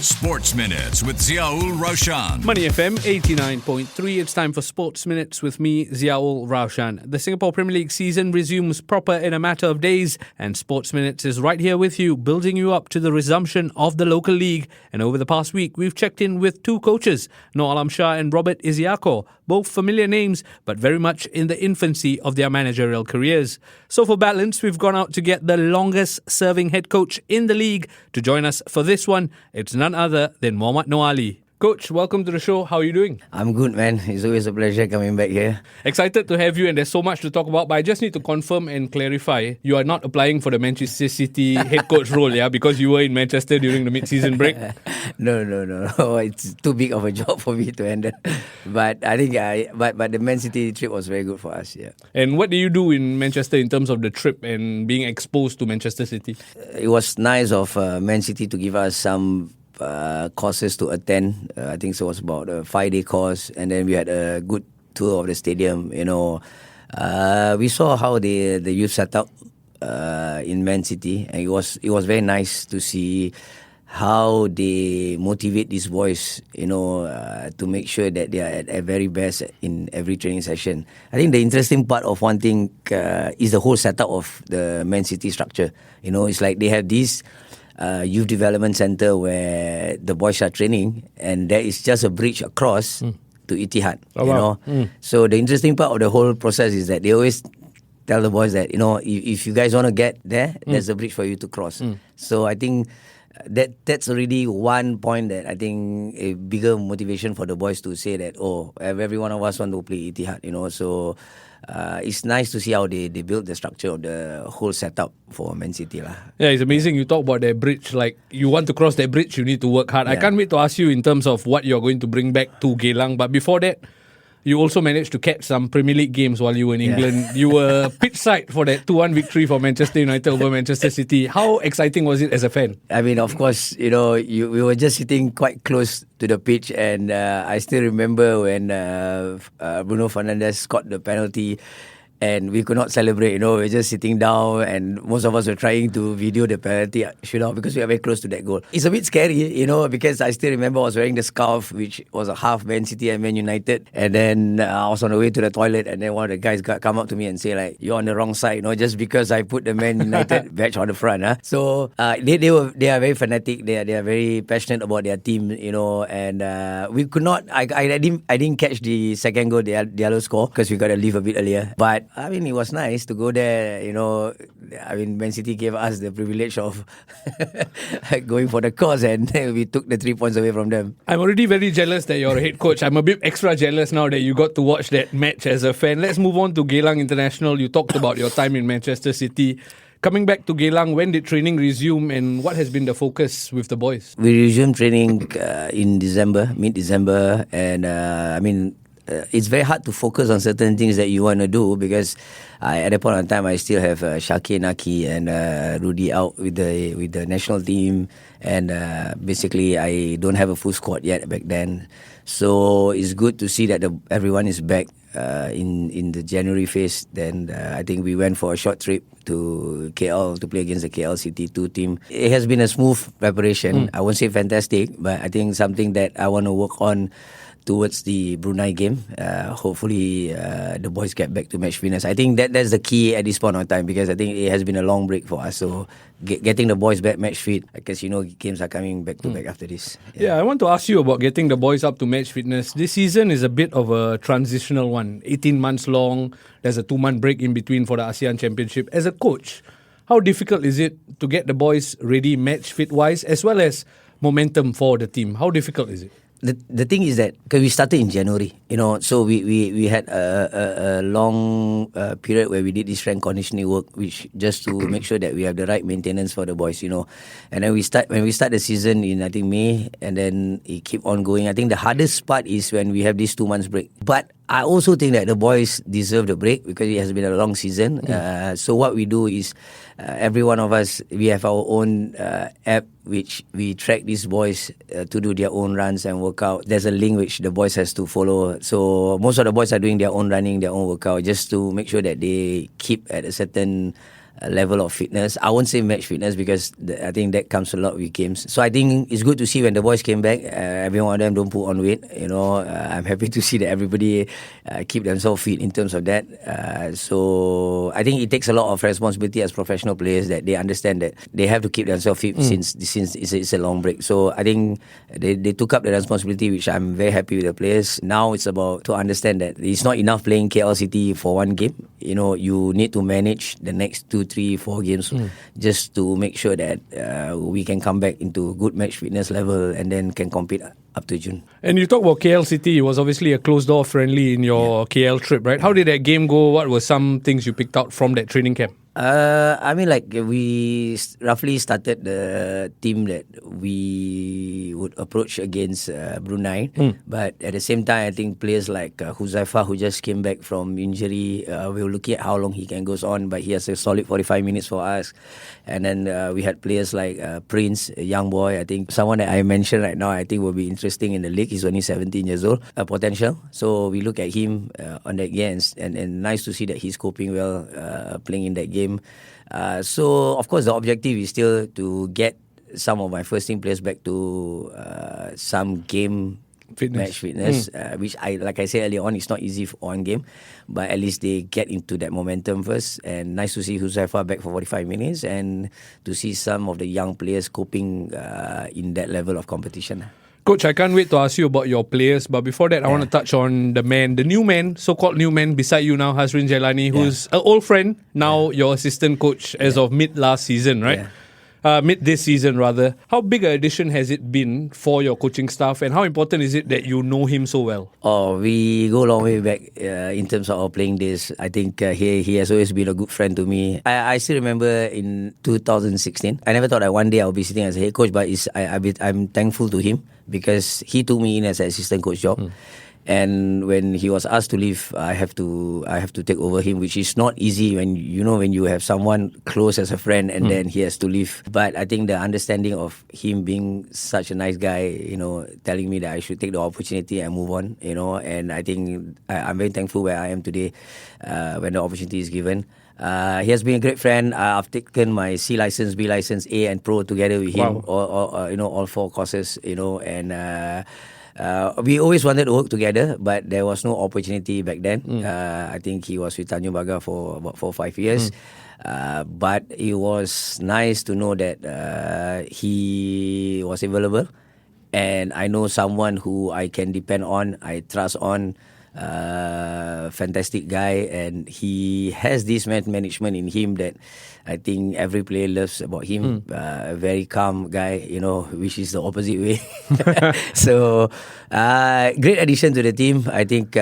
Sports Minutes with Ziaul Raushan. Money FM 89.3. It's time for Sports Minutes with me, Ziaul Raushan. The Singapore Premier League season resumes proper in a matter of days, and Sports Minutes is right here with you, building you up to the resumption of the local league. And over the past week, we've checked in with two coaches, Noor Ali and Robert Iziako, both familiar names, but very much in the infancy of their managerial careers. So for balance, we've gone out to get the longest-serving head coach in the league to join us for this one. It's none other than Mohd Noor Ali. Coach, welcome to the show. How are you doing? I'm good, man. It's always a pleasure coming back here. Excited to have you, and there's so much to talk about, but I just need to confirm and clarify. You are not applying for the Manchester City head coach role, yeah? Because you were in Manchester during the mid-season break? No. It's too big of a job for me to handle. But I think but the Man City trip was very good for us, yeah. And what did you do in Manchester in terms of the trip and being exposed to Manchester City? It was nice of Man City to give us some courses to attend. I think so it was about a 5-day course, and then we had a good tour of the stadium. We saw how the youth set up in Man City, and it was very nice to see how they motivate these boys, to make sure that they are at their very best in every training session. I think the interesting part of one thing is the whole setup of the Man City structure. It's like they have this youth development center where the boys are training, and there is just a bridge across to Etihad. So the interesting part of the whole process is that they always tell the boys that if you guys want to get there, there's a bridge for you to cross. So I think that's already one point that I think a bigger motivation for the boys to say that every one of us want to play Etihad. So it's nice to see how they build the structure of the whole setup for Man City. Yeah, it's amazing. You talk about that bridge. Like, you want to cross that bridge, you need to work hard. Yeah. I can't wait to ask you in terms of what you're going to bring back to Geylang. But before that, you also managed to catch some Premier League games while you were in England. You were pitch side for that 2-1 victory for Manchester United over Manchester City. How exciting was it as a fan? I mean, of course, we were just sitting quite close to the pitch, and I still remember when Bruno Fernandes scored the penalty, and we could not celebrate. We were just sitting down, and most of us were trying to video the penalty shootout because we are very close to that goal. It's a bit scary, because I still remember I was wearing the scarf, which was a half Man City and Man United. And then I was on the way to the toilet, and then one of the guys come up to me and say, like, you're on the wrong side, just because I put the Man United badge on the front. So they are very fanatic. They are very passionate about their team, and we could not. I didn't catch the second goal, the yellow score, because we got to leave a bit earlier. But I mean, it was nice to go there, I mean, Man City gave us the privilege of going for the cause, and we took the 3 points away from them. I'm already very jealous that you're a head coach. I'm a bit extra jealous now that you got to watch that match as a fan. Let's move on to Geylang International. You talked about your time in Manchester City. Coming back to Geylang, when did training resume, and what has been the focus with the boys? We resumed training in mid-December, and it's very hard to focus on certain things that you want to do because at that point in time I still have Shakir, Naki and Rudy out with the national team, and basically I don't have a full squad yet back then. So it's good to see that everyone is back in the January phase. Then I think we went for a short trip to KL to play against the KL City 2 team. It has been a smooth preparation. I won't say fantastic, but I think something that I want to work on towards the Brunei game. Hopefully the boys get back to match fitness. I think that's the key at this point of time, because I think it has been a long break for us. So getting the boys back match fit, because games are coming back to back after this. Yeah, I want to ask you about getting the boys up to match fitness. This season is a bit of a transitional one, 18 months long. There's a 2-month break in between for the ASEAN Championship. As a coach, how difficult is it to get the boys ready match fit wise, as well as momentum for the team? How difficult is it? The thing is that because we started in January, so we had a long period where we did this strength conditioning work, which just to make sure that we have the right maintenance for the boys, and then when we start the season in I think May, and then it keep on going. I think the hardest part is when we have this 2 months break, but I also think that the boys deserve the break because it has been a long season. So what we do is every one of us, we have our own app which we track these boys to do their own runs and workout. There's a link which the boys has to follow. So most of the boys are doing their own running, their own workout, just to make sure that they keep at a certain level of fitness. I won't say match fitness because I think that comes a lot with games. So I think it's good to see when the boys came back, every one of them don't put on weight. I'm happy to see that everybody keep themselves fit in terms of that. So I think it takes a lot of responsibility as professional players that they understand that they have to keep themselves fit since it's a long break. So I think they took up the responsibility, which I'm very happy with the players. Now it's about to understand that it's not enough playing KL City for one game. You need to manage the next 2, 3, 4 games just to make sure that we can come back into good match fitness level and then can compete up to June. And you talk about KL City, it was obviously a closed-door friendly in your KL trip, right? How did that game go? What were some things you picked out from that training camp? We roughly started the team that we would approach against Brunei. But at the same time, I think players like Huzaifah, who just came back from injury, we were looking at how long he can go on, but he has a solid 45 minutes for us. And then we had players like Prince, a young boy. I think someone that I mentioned right now, I think will be interesting in the league. He's only 17 years old, potential. So we look at him on that game, and nice to see that he's coping well playing in that game. So of course the objective is still to get some of my first team players back to some game match fitness, which like I said earlier on, it's not easy for one game, but at least they get into that momentum first. And nice to see Huzaifah back for 45 minutes and to see some of the young players coping in that level of competition. Coach, I can't wait to ask you about your players, but before that, I want to touch on the new man, so-called new man beside you now, Hazrin Jailani, who's an old friend, now your assistant coach as of mid last season, right? Mid this season rather. How big an addition has it been for your coaching staff, and how important is it that you know him so well? We go a long way back in terms of our playing days. I think he has always been a good friend to me. I still remember in 2016, I never thought that one day I'll be sitting as a head coach, but I'm thankful to him because he took me in as an assistant coach job. And when he was asked to leave, I have to take over him, which is not easy when you have someone close as a friend and then he has to leave. But I think the understanding of him being such a nice guy, telling me that I should take the opportunity and move on, and I think I'm very thankful where I am today when the opportunity is given. He has been a great friend. I've taken my C license, B license, A and Pro together with him, all 4 courses, and we always wanted to work together, but there was no opportunity back then. I think he was with Tanjung Pagar for about 4 or 5 years. But it was nice to know that he was available, and I know someone who I can depend on, I trust on. Fantastic guy, and he has this management in him that I think every player loves about him. A very calm guy, which is the opposite way. So great addition to the team. I think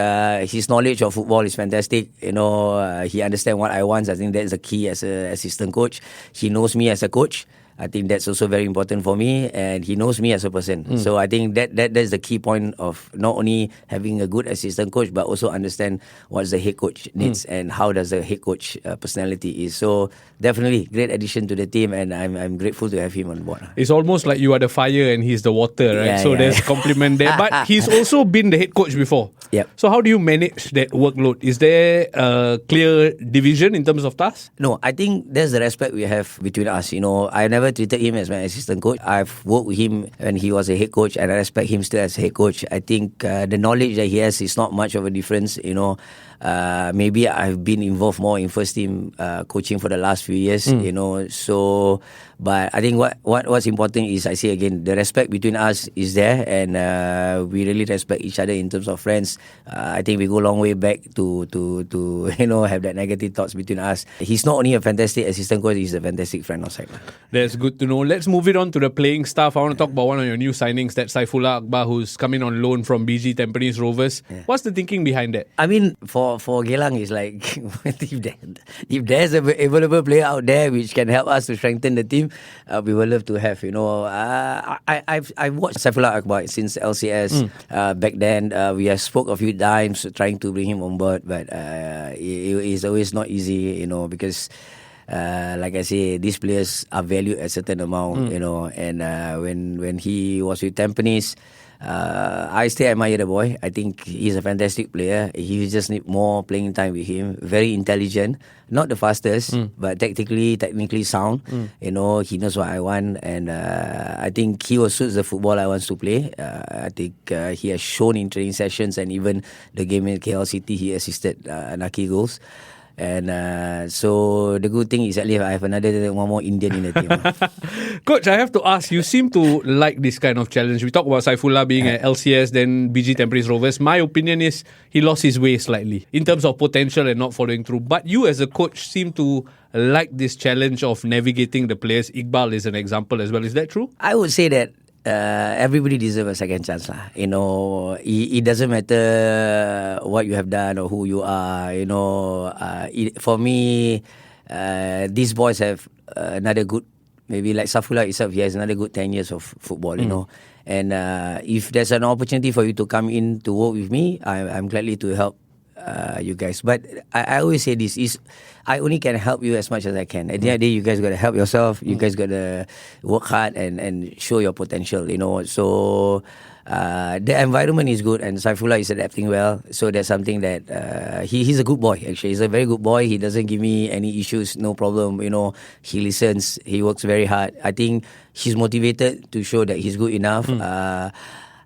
his knowledge of football is fantastic. He understands what I want. I think that's the key as an assistant coach. He knows me as a coach. I think that's also very important for me, and he knows me as a person. So I think that's the key point of not only having a good assistant coach, but also understand what the head coach needs and how does the head coach personality is. So definitely great addition to the team, and I'm grateful to have him on board. It's almost like you are the fire and he's the water, right? There's compliment there. But he's also been the head coach before. Yep. So how do you manage that workload? Is there a clear division in terms of tasks? No, I think there's the respect we have between us. I never treated him as my assistant coach. I've worked with him when he was a head coach, and I respect him still as head coach. I think the knowledge that he has is not much of a difference. Maybe I've been involved more in first team coaching for the last few years. So. But I think what's important is, I say again, the respect between us is there, and we really respect each other in terms of friends. I think we go a long way back to have that negative thoughts between us. He's not only a fantastic assistant coach, he's a fantastic friend outside. That's good to know. Let's move it on to the playing stuff. I want to talk about one of your new signings, that Saifullah Akbar, who's coming on loan from BG Tampines Rovers. What's the thinking behind that? I mean, for Geylang, it's like if there's an available player out there which can help us to strengthen the team, we would love to have. I've watched Saifullah Akbar since LCS. Back then, we have spoke a few times trying to bring him on board, but it's always not easy, because like I say, these players are valued a certain amount, and when he was with Tampines, I still admire the boy. I think he's a fantastic player. He just need more playing time with him. Very intelligent, not the fastest, but technically sound. He knows what I want, and I think he will suit the football I want to play. I think he has shown in training sessions and even the game in KL City, he assisted Naki goals. And so the good thing is at least I have one more Indian in the team. Coach, I have to ask, you seem to like this kind of challenge. We talk about Saifullah being at LCS, then BG Tampines Rovers. My opinion is he lost his way slightly in terms of potential and not following through. But you as a coach seem to like this challenge of navigating the players. Iqbal is an example as well. Is that true? I would say that everybody deserves a second chance lah. It doesn't matter what you have done or who you are. For me, these boys have another good, maybe like Saifullah itself, he has another good 10 years of football, And if there's an opportunity for you to come in to work with me, I'm gladly to help you guys. But I always say this is, I only can help you as much as I can. At the end of the day, you guys got to help yourself. You guys got to work hard and show your potential, So the environment is good and Saifullah is adapting well. So that's something that he's a good boy, actually. He's a very good boy. He doesn't give me any issues, no problem. He listens. He works very hard. I think he's motivated to show that he's good enough.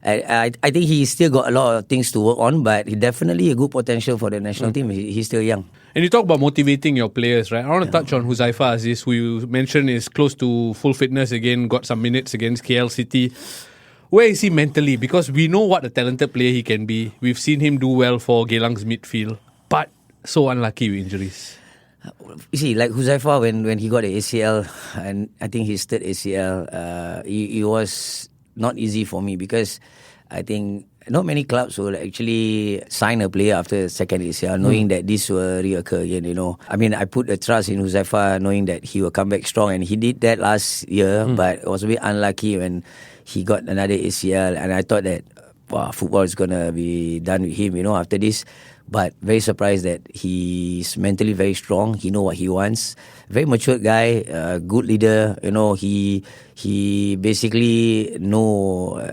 I think he's still got a lot of things to work on, but he definitely a good potential for the national team. He's still young. And you talk about motivating your players, right? I want to touch on Huzaifah Aziz, who you mentioned is close to full fitness again, got some minutes against KL City. Where is he mentally? Because we know what a talented player he can be. We've seen him do well for Geylang's midfield, but so unlucky with injuries. You see, like Huzaifah, when he got the ACL, and I think his third ACL, it was not easy for me because I think not many clubs will actually sign a player after second ACL, knowing that this will reoccur again, I mean, I put the trust in Huzaifah knowing that he will come back strong, and he did that last year, but it was a bit unlucky when he got another ACL, and I thought that football is going to be done with him, after this. But very surprised that he's mentally very strong. He know what he wants. Very mature guy, good leader. He basically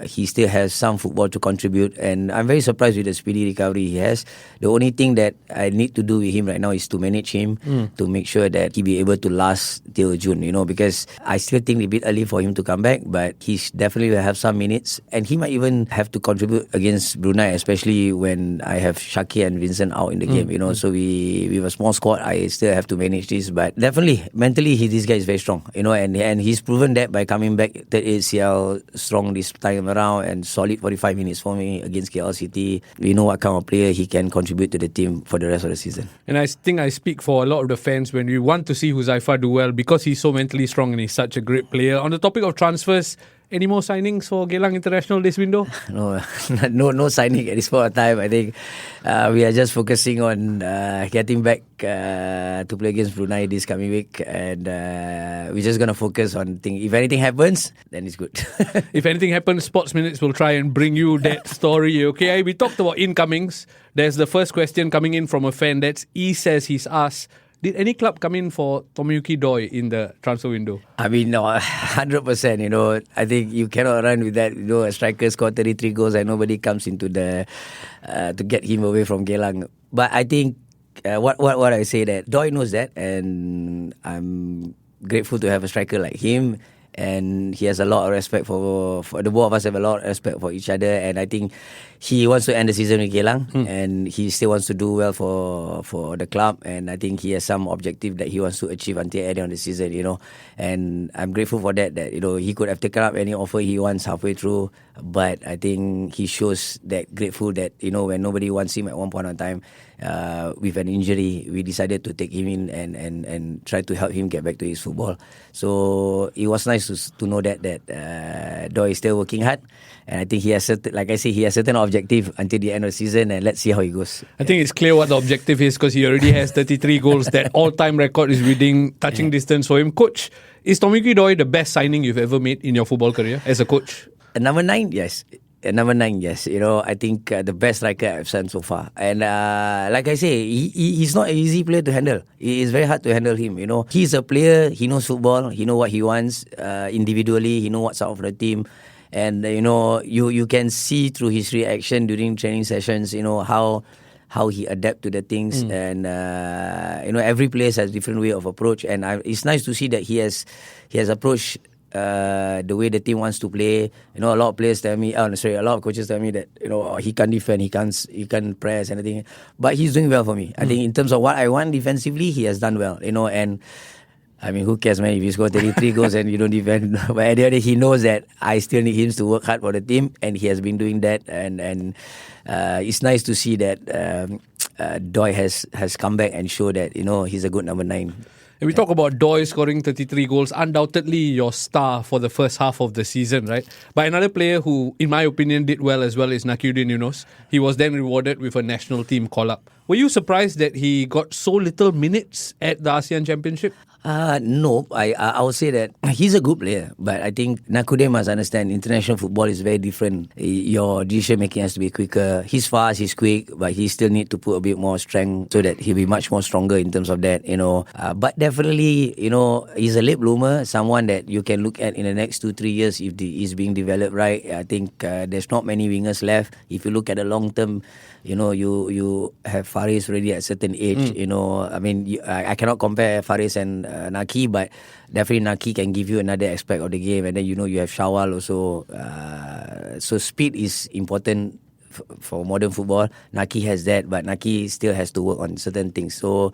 he still has some football to contribute. And I'm very surprised with the speedy recovery he has. The only thing that I need to do with him right now is to manage him, to make sure that he be able to last till June, because I still think it's a bit early for him to come back, but he definitely will have some minutes. And he might even have to contribute against Brunei, especially when I have Shakir and Vincent out in the game, So we have a small squad. I still have to manage this, but definitely mentally, this guy is very strong, and he's proven that by coming back third ACL strong this time around and solid 45 minutes for me against KL City. We know what kind of player he can contribute to the team for the rest of the season. And I think I speak for a lot of the fans when we want to see Huzaifah do well because he's so mentally strong and he's such a great player. On the topic of transfers, any more signings for Geylang International this window? No signing at this point of time. I think we are just focusing on getting back to play against Brunei this coming week, and we're just going to focus on things. If anything happens, then it's good. If anything happens, Sports Minutes will try and bring you that story. Okay, we talked about incomings. There's the first question coming in from a fan. That's E says he's asked, did any club come in for Tomoyuki Doi in the transfer window? I mean, no, 100%, I think you cannot run with that. A striker scored 33 goals and nobody comes into the to get him away from Geylang. But I think what I say that Doi knows that, and I'm grateful to have a striker like him. And he has a lot of respect for the both of us have a lot of respect for each other, and I think he wants to end the season with Geylang, and he still wants to do well for the club, and I think he has some objective that he wants to achieve until the end of the season, and I'm grateful for that he could have taken up any offer he wants halfway through, but I think he shows that grateful that when nobody wants him at one point in time, with an injury, we decided to take him in and try to help him get back to his football. So it was nice to know that Doi is still working hard, and I think he has certain objective until the end of the season, and let's see how it goes. I think it's clear what the objective is because he already has 33 goals. That all-time record is within touching distance for him. Coach, is Tomoyuki Doi the best signing you've ever made in your football career as a coach? Number 9, yes. Number 9, yes. I think the best striker I've seen so far. And like I say, he's not an easy player to handle. It is very hard to handle him. He's a player. He knows football. He knows what he wants individually. He knows what's out of the team. And you can see through his reaction during training sessions. How he adapt to the things, and every player has a different way of approach. And it's nice to see that he has approached the way the team wants to play. A lot of players tell me, a lot of coaches tell me that he can't defend, he can't press anything, but he's doing well for me. I think in terms of what I want defensively, he has done well. And I mean, who cares, man, if you score 33 goals and you don't defend? But at the end, he knows that I still need him to work hard for the team, and he has been doing that. And it's nice to see that Doi has come back and show that he's a good number 9. And we talk about Doi scoring 33 goals, undoubtedly your star for the first half of the season, right? But another player who, in my opinion, did well as well is Nakiuddin Yunus. He was then rewarded with a national team call-up. Were you surprised that he got so little minutes at the ASEAN Championship? No, I would say that he's a good player, but I think Nakude must understand international football is very different. Your decision making has to be quicker. He's fast, he's quick, but he still need to put a bit more strength so that he'll be much more stronger in terms of that. But definitely, he's a late bloomer, someone that you can look at in the next 2-3 years if he's being developed right. I think there's not many wingers left. If you look at the long term, you have Faris already at a certain age. I mean, I cannot compare Faris and Naki, but definitely Naki can give you another aspect of the game. And then you have Shawwal also. So speed is important for modern football. Naki has that, but Naki still has to work on certain things. So,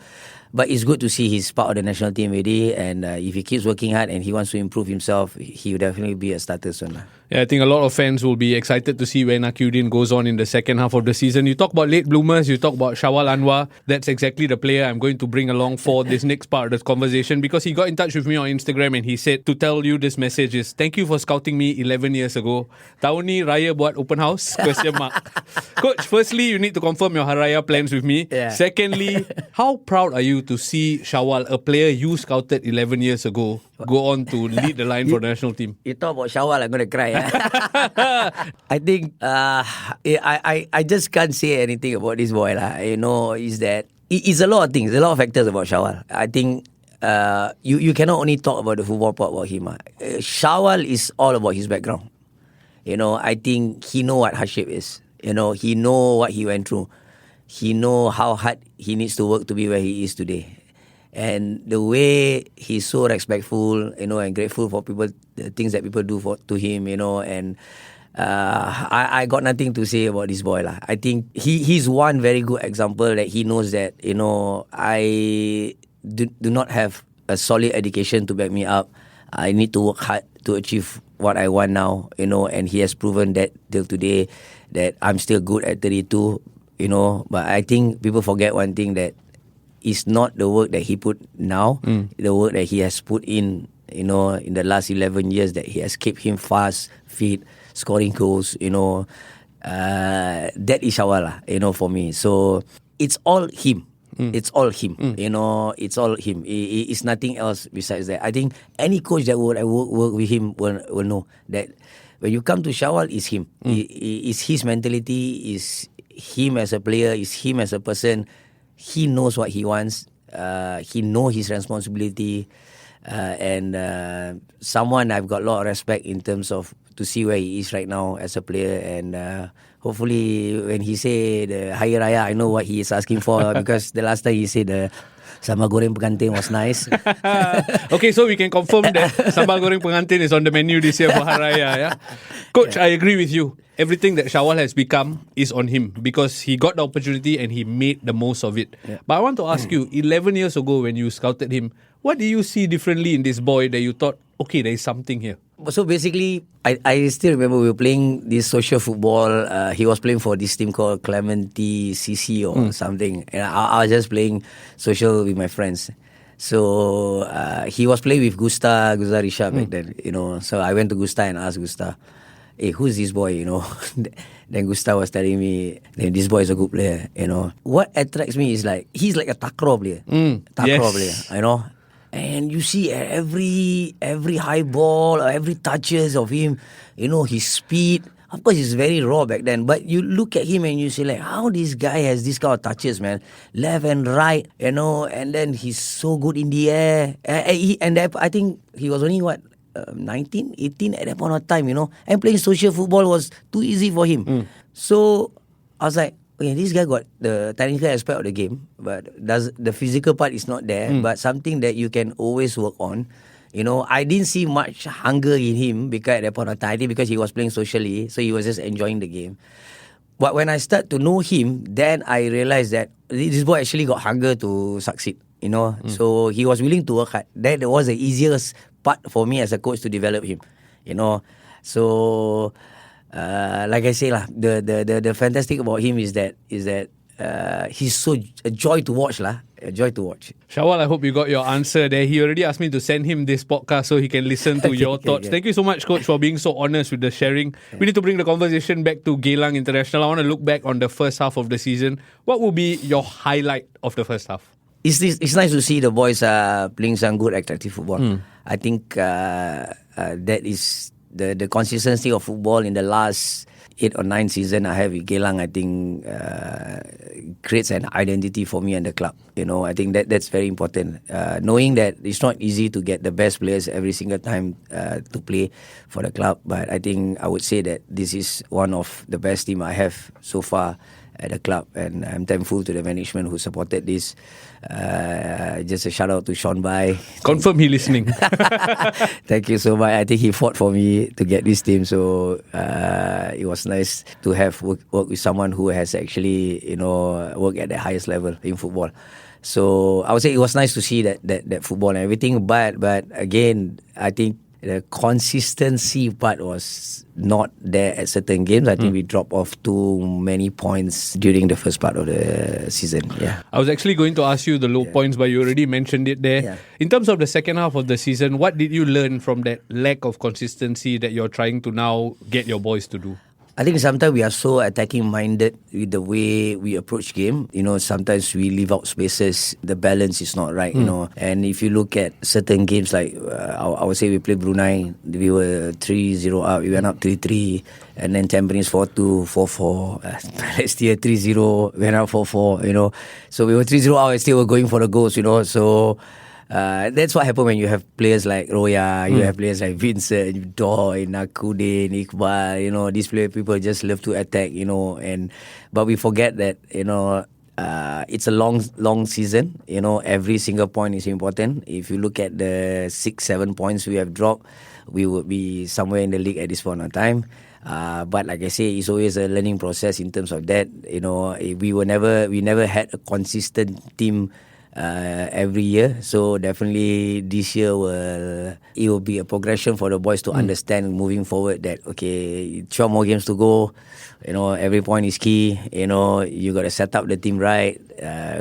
but it's good to see he's part of the national team already. And if he keeps working hard and he wants to improve himself, he will definitely be a starter soon. Yeah, I think a lot of fans will be excited to see where Nakiuddin goes on in the second half of the season. You talk about late bloomers, you talk about Shawwal Anwar. That's exactly the player I'm going to bring along for this next part of the conversation, because he got in touch with me on Instagram and he said to tell you this message is, thank you for scouting me 11 years ago. Tahun ni Raya buat open house? Question mark. Coach, firstly, you need to confirm your Haraya plans with me. Yeah. Secondly, how proud are you to see Shawwal, a player you scouted 11 years ago, go on to lead the line for the national team? You talk about Shawwal, I'm going to cry. I think I just can't say anything about this boy. Is that it's a lot of things, a lot of factors about Shawwal. I think you cannot only talk about the football part about him. Shawwal is all about his background. I think he know what hardship is. He know what he went through. He know how hard he needs to work to be where he is today. And the way he's so respectful, and grateful for people, the things that people do to him, and I got nothing to say about this boy. I think he's one very good example that he knows that, I do not have a solid education to back me up. I need to work hard to achieve what I want now, and he has proven that till today that I'm still good at 32, but I think people forget one thing, that it's not the work that he put now, the work that he has put in the last 11 years, that he has kept him fast, fit, scoring goals, that is Shawwal, for me. So it's all him. It's all him. It's all him. It's nothing else besides that. I think any coach that would work with him will know that when you come to Shawwal, it's him. It's his mentality, is him as a player, is him as a person. He knows what he wants. He knows his responsibility. And someone I've got a lot of respect in terms of to see where he is right now as a player. And hopefully when he say the Hari Raya, I know what he is asking for, because the last time he said the sambal goreng pengantin was nice. Okay, so we can confirm that sambal goreng pengantin is on the menu this year for Hari Raya. Yeah? Coach, I agree with you. Everything that Shawwal has become is on him, because he got the opportunity and he made the most of it. Yeah. But I want to ask you, 11 years ago when you scouted him, what did you see differently in this boy that you thought, okay, there is something here? So basically, I still remember we were playing this social football. He was playing for this team called Clementi CC or something. And I was just playing social with my friends. So he was playing with Gusta Risha back then, So I went to Gusta and asked Gusta, hey, who's this boy, Then Gustav was telling me, this boy is a good player, What attracts me is he's like a takraw player. Player, And you see every high ball, every touches of him, his speed, Of course, he's very raw back then. But you look at him and you say, like, how this guy has this kind of touches, man. Left and right, and then he's so good in the air. I think he was only, 19, 18 at that point of time, And playing social football was too easy for him. So I was like, okay, this guy got the technical aspect of the game, but the physical part is not there, but something that you can always work on. I didn't see much hunger in him because at that point of time, I think because he was playing socially, so he was just enjoying the game. But when I start to know him, then I realized that this boy actually got hunger to succeed, So he was willing to work hard. That was the easiest part for me as a coach to develop him, So, like I say, the fantastic about him is that he's so a joy to watch, a joy to watch. Shawal, I hope you got your answer there. He already asked me to send him this podcast so he can listen to your thoughts. Thank you so much, Coach, for being so honest with the sharing. We need to bring the conversation back to Geylang International. I want to look back on the first half of the season. What will be your highlight of the first half? It's nice to see the boys playing some good, attractive football. I think that is the consistency of football in the last 8 or 9 seasons I have with Geylang. I think creates an identity for me and the club. I think that's very important. Knowing that it's not easy to get the best players every single time to play for the club, but I think I would say that this is one of the best team I have so far at the club, and I'm thankful to the management who supported this. Just a shout out to Sean Bai. Confirm he listening. Thank you so much. I think he fought for me to get this team, so it was nice to have work with someone who has actually worked at the highest level in football. So I would say it was nice to see that football and everything, but again, I think the consistency part was not there at certain games. I think we dropped off too many points during the first part of the season. Yeah, I was actually going to ask you the low points, but you already mentioned it there. Yeah. In terms of the second half of the season, what did you learn from that lack of consistency that you're trying to now get your boys to do? I think sometimes we are so attacking-minded with the way we approach game. Sometimes we leave out spaces. The balance is not right, And if you look at certain games, like I would say we played Brunei, we were 3-0 up, we went up 3-3, and then Tampines 4-2, 4-4. Last year 3-0, went up 4-4, So we were 3-0 out and still were going for the goals, So that's what happened when you have players like Roya, you have players like Vincent, Doy, Nakude, Iqbal, these people just love to attack, but we forget that, it's a long season, every single point is important. If you look at the 6-7 points we have dropped, we would be somewhere in the league at this point of time. But like I say, it's always a learning process in terms of that. We never had a consistent team every year, so definitely this year it will be a progression for the boys to understand moving forward that 12 more games to go, every point is key, you got to set up the team right.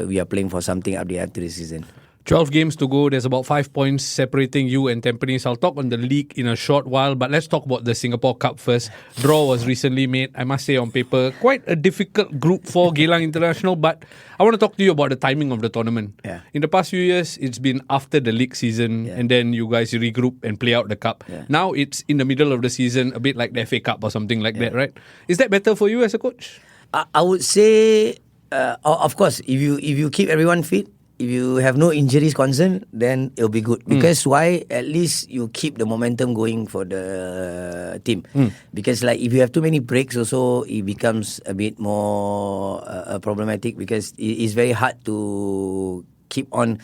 We are playing for something up the after the season. 12 games to go. There's about 5 points separating you and Tampines. I'll talk on the league in a short while, but let's talk about the Singapore Cup first. Draw was recently made. I must say on paper, quite a difficult group for Geylang International, but I want to talk to you about the timing of the tournament. Yeah. In the past few years, it's been after the league season, and then you guys regroup and play out the cup. Yeah. Now it's in the middle of the season, a bit like the FA Cup or something like that, right? Is that better for you as a coach? I would say, of course, if you keep everyone fit, if you have no injuries concerned, then it'll be good. Because why? At least you keep the momentum going for the team. Because if you have too many breaks also, it becomes a bit more problematic, because it's very hard to keep on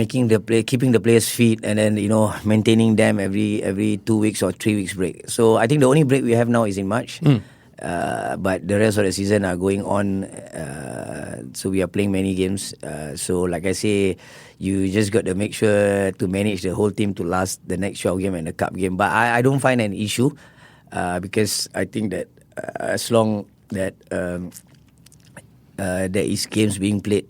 keeping the players fit, and then maintaining them every 2 weeks or 3 weeks break. So I think the only break we have now is in March. But the rest of the season are going on, so we are playing many games. So like I say, you just got to make sure to manage the whole team to last the next 12 game and the cup game. But I don't find an issue, because I think that as long that there is games being played,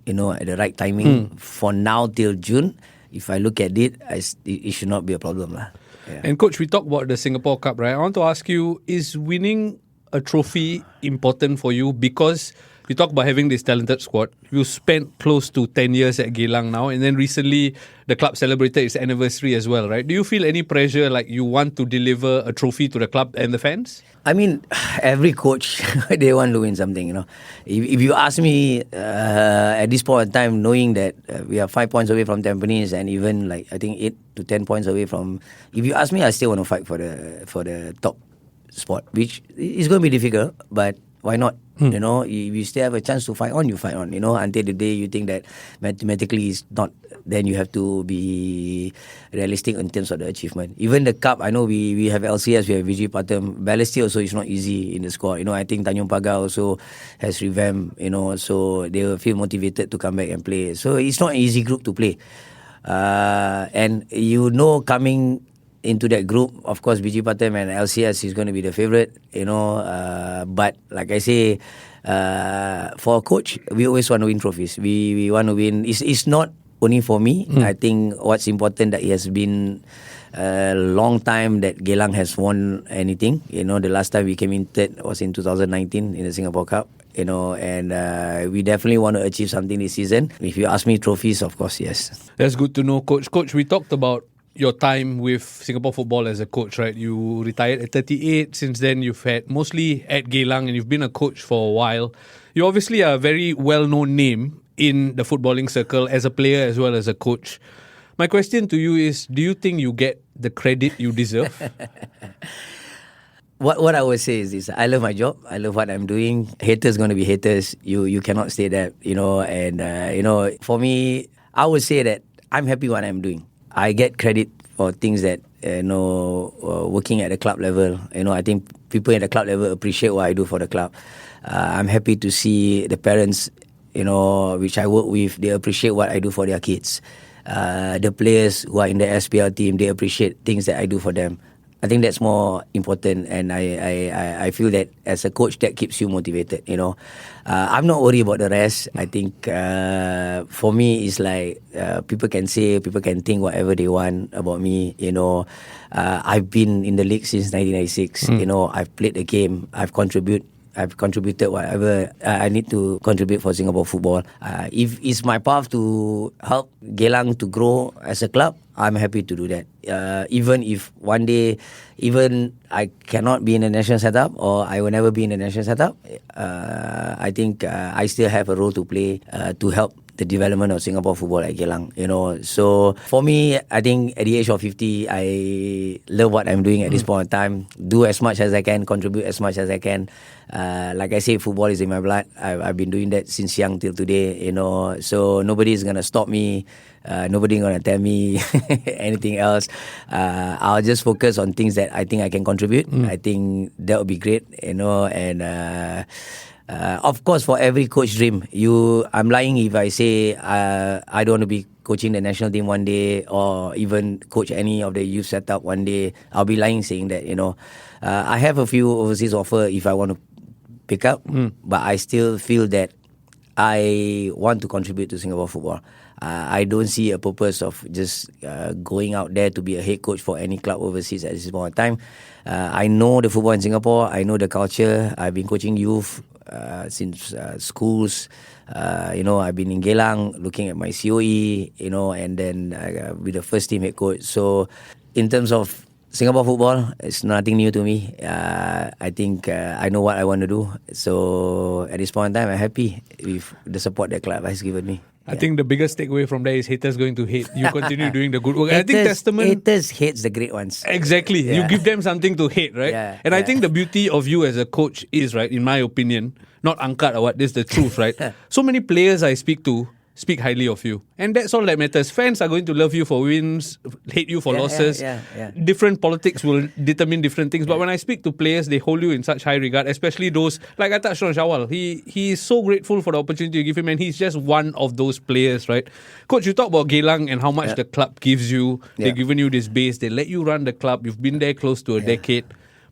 at the right timing, for now till June, if I look at it, it should not be a problem. Yeah. And Coach, we talked about the Singapore Cup, right? I want to ask you, is winning a trophy important for you? Because you talk about having this talented squad. You spent close to 10 years at Geylang now, and then recently the club celebrated its anniversary as well, right? Do you feel any pressure like you want to deliver a trophy to the club and the fans? I mean, every coach, they want to win something, you know. If you ask me at this point in time, knowing that we are 5 points away from Tampines and even like, I think 8 to 10 points away from... If you ask me, I still want to fight for the top spot, which is going to be difficult, but why not? You know, if you still have a chance to fight on, you fight on. You know, until the day you think that mathematically is not, then you have to be realistic in terms of the achievement. Even the cup, I know we have LCS, we have Vijay Patam. Balestier also is not easy in the squad. You know, I think Tanjung Pagar also has revamped, you know, so they will feel motivated to come back and play. So it's not an easy group to play. And you know, coming into that group, of course, Vijay Patam and LCS is going to be the favourite, you know. But like I say, for a coach, we always want to win trophies. We want to win. It's not only for me. I think what's important that it has been a long time that Geylang has won anything. You know, the last time we came in third was in 2019 in the Singapore Cup. You know, and we definitely want to achieve something this season. If you ask me trophies, of course, yes. That's good to know, Coach. Coach, we talked about your time with Singapore football as a coach, right? You retired at 38. Since then, you've had mostly at Geylang and you've been a coach for a while. You obviously are a very well-known name in the footballing circle as a player as well as a coach. My question to you is, do you think you get the credit you deserve? What I would say is this: I love my job. I love what I'm doing. Haters gonna be haters. You cannot say that, you know. And you know, for me, I would say that I'm happy what I'm doing. I get credit for things that, you know, working at the club level. You know, I think people at the club level appreciate what I do for the club. I'm happy to see the parents, you know, which I work with, they appreciate what I do for their kids. The players who are in the SPL team, they appreciate things that I do for them. I think that's more important, and I feel that as a coach, that keeps you motivated, you know. I'm not worried about the rest. I think for me, it's like people can say, people can think whatever they want about me, you know. I've been in the league since 1996, you know. I've played the game, I've contributed whatever I need to contribute for Singapore football. If it's my path to help Geylang to grow as a club, I'm happy to do that. Even if one day, even I cannot be in the national setup or I will never be in the national setup, I think I still have a role to play to help the development of Singapore football at Geylang, you know. So for me, I think at the age of 50, I love what I'm doing at this point in time. Do as much as I can, contribute as much as I can. Like I say, football is in my blood. I've been doing that since young till today, you know. So nobody is gonna stop me. Nobody gonna tell me anything else. I'll just focus on things that I think I can contribute. I think that would be great, you know. And of course, for every coach dream, I'm lying if I say I don't want to be coaching the national team one day or even coach any of the youth setup one day. I'll be lying saying that, you know. I have a few overseas offer if I want to pick up, but I still feel that I want to contribute to Singapore football. I don't see a purpose of just going out there to be a head coach for any club overseas at this point in time. I know the football in Singapore. I know the culture. I've been coaching youth since schools. You know, I've been in Geylang looking at my COE, you know, and then with the first team head coach. So in terms of Singapore football, it's nothing new to me. I think I know what I want to do. So at this point in time, I'm happy with the support that club has given me. I think the biggest takeaway from there is haters going to hate. You continue doing the good work. I think haters hates the great ones. Exactly. Yeah. You give them something to hate, right? Yeah, and I think the beauty of you as a coach is, right, in my opinion, not angkat or what, this is the truth, right? So many players I speak to speak highly of you. And that's all that matters. Fans are going to love you for wins, hate you for losses. Different politics will determine different things. But when I speak to players, they hold you in such high regard, especially those, like I touched on Shawwal. He is so grateful for the opportunity you give him, and he's just one of those players, right? Coach, you talk about Geylang and how much the club gives you. They've given you this base. They let you run the club. You've been there close to a decade.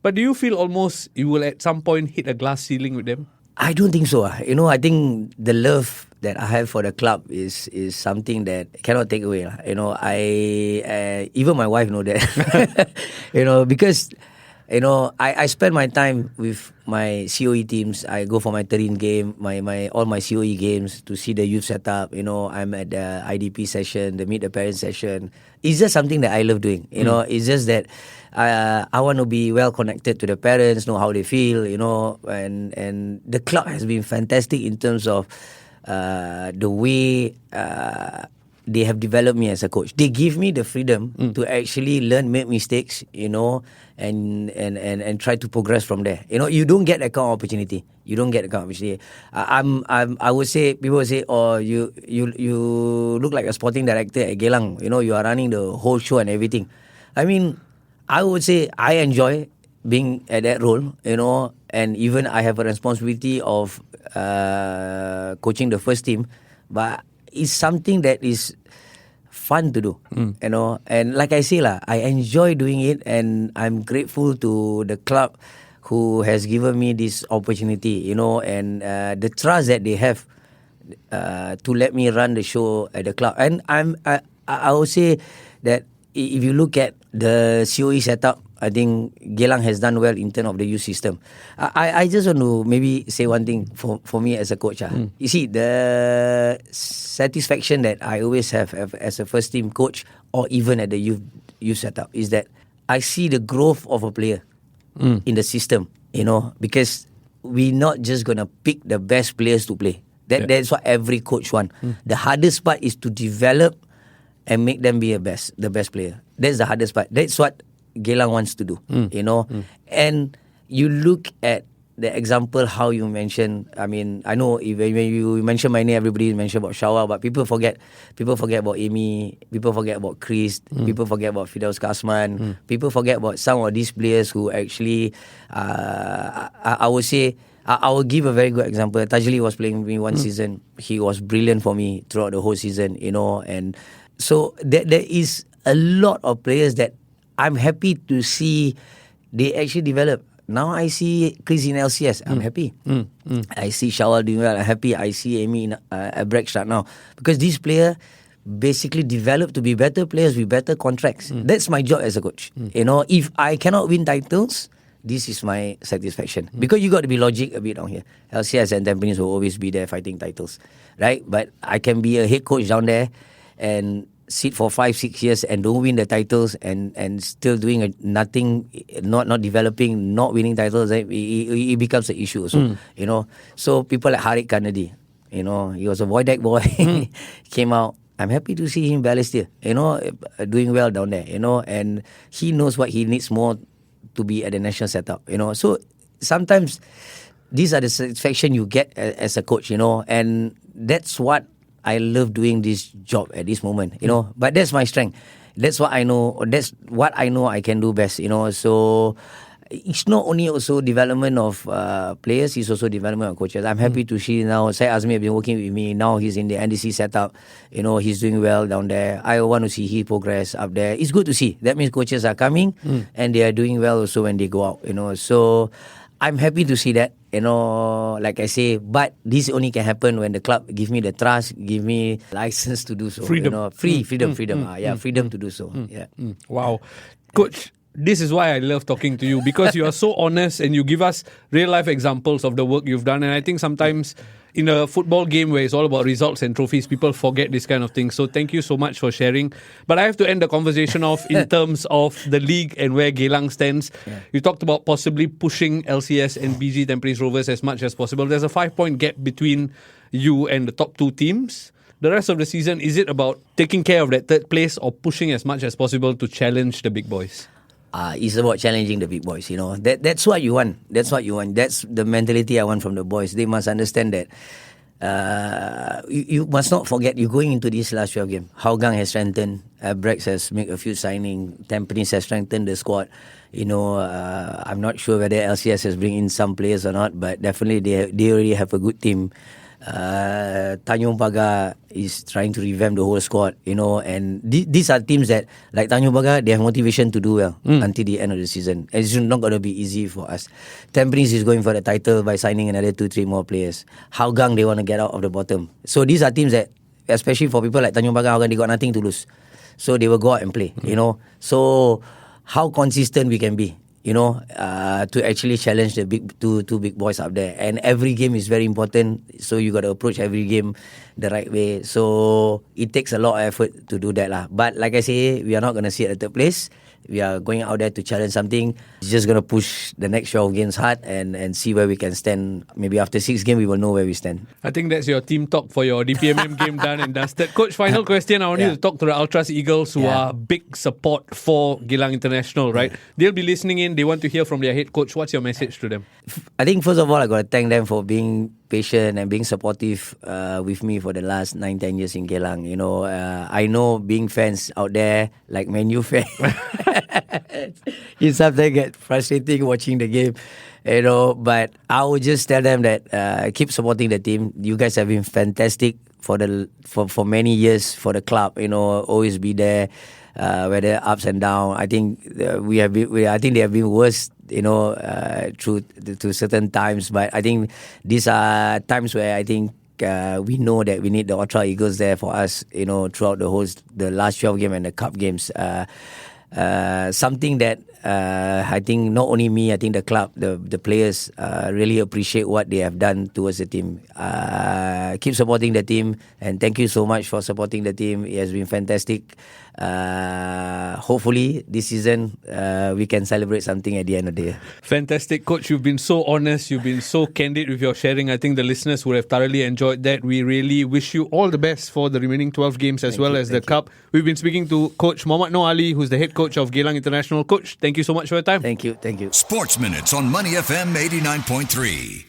But do you feel almost you will at some point hit a glass ceiling with them? I don't think so. You know, I think the love that I have for the club is something that cannot take away. You know, I even my wife know that. You know, because I spend my time with my COE teams. I go for my terrain game, all my COE games to see the youth setup. I'm at the IDP session, the meet the parents session. It's just something that I love doing. It's just that I want to be well connected to the parents, know how they feel. And the club has been fantastic in terms of the way they have developed me as a coach. They give me the freedom to actually learn, make mistakes, and try to progress from there. You don't get that kind of opportunity. I would say, people would say, oh, you look like a sporting director at Geylang. You are running the whole show and everything. I mean, I would say I enjoy being at that role, and even I have a responsibility of coaching the first team, but it's something that is fun to do, and like I say I enjoy doing it, and I'm grateful to the club who has given me this opportunity, and the trust that they have to let me run the show at the club. And I would say that if you look at the COE setup, I think Geylang has done well in terms of the youth system. I just want to maybe say one thing for me as a coach. You see, the satisfaction that I always have as a first team coach, or even at the youth setup, is that I see the growth of a player in the system, because we're not just going to pick the best players to play. That's what every coach wants. The hardest part is to develop and make them be the best player. That's the hardest part. That's what Geylang wants to do, And you look at the example how you mentioned. I mean, I know when you mention my name, everybody mention about Shawar, but people forget about Amy, people forget about Chris, people forget about Fidaus Kasman, people forget about some of these players who actually, I would say, I will give a very good example. Tajli was playing with me one season. He was brilliant for me throughout the whole season, and so there is a lot of players that I'm happy to see they actually develop. Now I see Chris in LCS. I'm happy. I see Shawal doing well. I'm happy. I see Amy in Breakstart now. Because these players basically develop to be better players with better contracts. That's my job as a coach. If I cannot win titles, this is my satisfaction. Because you got to be logic a bit down here. LCS and Tampines will always be there fighting titles. Right? But I can be a head coach down there and sit for 5-6 years and don't win the titles and still doing nothing, not developing, not winning titles, it becomes an issue also, So people like Harik Kanadi, he was a void deck boy, came out. I'm happy to see him Balestier, doing well down there, and he knows what he needs more to be at the national setup, So sometimes these are the satisfaction you get as a coach, and that's what I love doing this job at this moment, But that's my strength. That's what I know. That's what I know I can do best, So it's not only also development of players, it's also development of coaches. I'm happy to see now Syed Azmi has been working with me. Now he's in the NDC setup. He's doing well down there. I want to see his progress up there. It's good to see. That means coaches are coming and they are doing well also when they go out, So I'm happy to see that, like I say, but this only can happen when the club give me the trust, give me license to do so. Freedom. Freedom. Freedom to do so. Wow. Coach, this is why I love talking to you, because you are so honest and you give us real life examples of the work you've done. And I think sometimes in a football game where it's all about results and trophies, people forget this kind of thing. So thank you so much for sharing. But I have to end the conversation off in terms of the league and where Geylang stands. You talked about possibly pushing LCS and BG Tampines Rovers as much as possible. There's a 5-point gap between you and the top two teams. The rest of the season, is it about taking care of that third place or pushing as much as possible to challenge the big boys? It's about challenging the big boys, That's what you want. That's the mentality I want from the boys. They must understand that you must not forget, you're going into this last 12 game. Hougang has strengthened. Brex has made a few signings. Tampines has strengthened the squad. I'm not sure whether LCS has bring in some players or not, but definitely they already have a good team. Tanjung Pagar is trying to revamp the whole squad, and these are teams that, like Tanjung Pagar, they have motivation to do well until the end of the season. And it's not going to be easy for us. Tampines is going for the title by signing another 2-3 more players. Hougang, they want to get out of the bottom. So these are teams that, especially for people like Tanjung Pagar, Hougang, they got nothing to lose. So they will go out and play, So how consistent we can be, to actually challenge the two big boys up there. And every game is very important, so you got to approach every game the right way. So it takes a lot of effort to do that lah. But like I say, we are not going to sit at third place. We are going out there to challenge something. It's just going to push the next 12 games hard and see where we can stand. Maybe after 6 games, we will know where we stand. I think that's your team talk for your DPMM game done and dusted. Coach, final question. I want you to talk to the Ultras Eagles who are big support for Geylang International, right? They'll be listening in. They want to hear from their head coach. What's your message to them? I think first of all, I got to thank them for being patient and being supportive with me for the last 9-10 years in Geylang. I know being fans out there, like Man U fans, you sometimes get frustrating watching the game, but I would just tell them that keep supporting the team. You guys have been fantastic for many years for the club. Always be there, whether ups and downs. I think I think they have been worse, through to certain times. But I think these are times where I think we know that we need the Ultra Eagles there for us, throughout the last 12 games and the cup games. Something that I think not only me, I think the club, the players really appreciate what they have done towards the team. Keep supporting the team, and thank you so much for supporting the team. It has been fantastic. Hopefully this season we can celebrate something at the end of the year. Fantastic, Coach. You've been so honest. You've been so candid with your sharing. I think the listeners would have thoroughly enjoyed that. We really wish you all the best for the remaining 12 games as well as the Cup. We've been speaking to Coach Mohd Noor Ali, who's the head coach of Geylang International. Coach, thank you so much for your time. Thank you. Sports Minutes on Money FM 89.3.